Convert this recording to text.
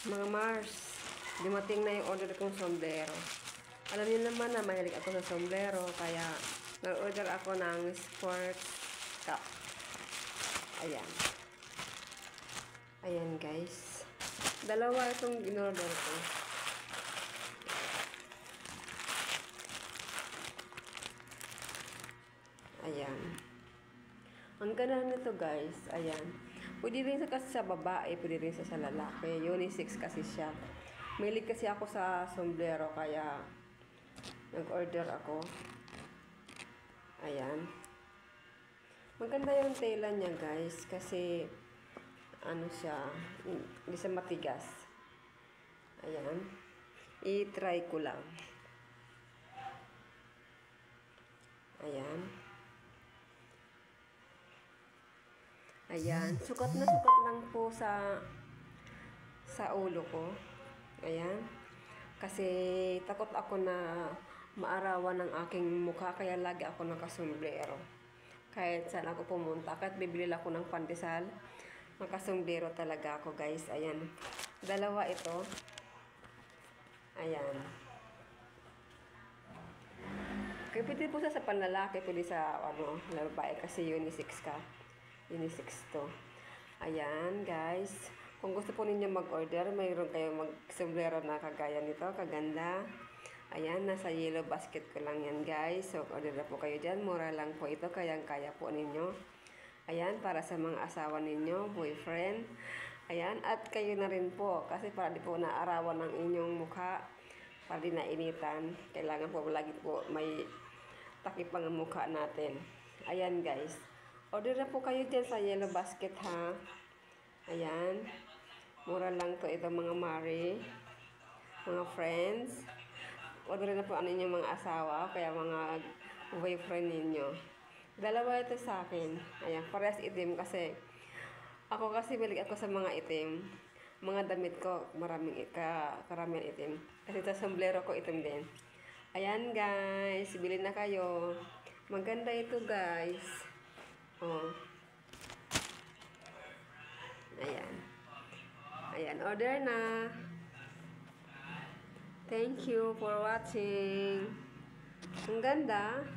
Mga Mars, dumating na yung order kong sombrero. Alam niyo naman na mahilig ako sa sombrero, kaya nag-order ako ng sports cap. Ayan. Ayan guys. Dalawa itong in-order ko. Ayan. Ang ganda nito guys. Ayan. Pwede rin sa kasi sa babae, pwede rin sa lalaki. Unisex kasi siya. Mahilig kasi ako sa sombrero, kaya nag-order ako. Ayan. Maganda yung tela niya guys, kasi ano siya, hindi siya matigas. Ayan. I-try ko lang. Ayan. Ayan. Sukat na sukat lang po sa ulo ko. Ayan. Kasi takot ako na maarawan ng aking mukha, kaya lagi ako nakasombrero. Kahit saan ako pumunta, kahit bibili ako ng pandesal, nakasombrero talaga ako guys. Ayan. Dalawa ito. Ayan. Kaya pwede po sa panlalaki, pwede sa babae kasi unisex ka. Unisex to. Ayan guys. Kung gusto po ninyo mag-order, mayroon kayong mag-sombrero na kagaya nito, kaganda. Ayan, nasa yellow basket ko lang yan guys. So, order na po kayo dyan. Mura lang po ito, kayang-kaya po ninyo. Ayan, para sa mga asawa ninyo, boyfriend. Ayan, at kayo na rin po. Kasi para di po naarawan ng inyong mukha, para di nainitan. Kailangan po lagi po may takip ang mukha natin. Ayan guys. Order na po kayo dyan sa yellow basket ha. Ayan. Mura lang to ito mga mare. Mga friends. Order na po ano inyong mga asawa, kaya mga boyfriend ninyo. Dalawa ito sa akin. Ayan, parehas itim kasi ako kasi bilig ako sa mga itim. Mga damit ko, karamihan itim. Kasi sa sombrero ko itim din. Ayan guys, bilhin na kayo. Maganda ito guys. Oh. Ayan. Ayan, order na. Thank you for watching. Ang ganda.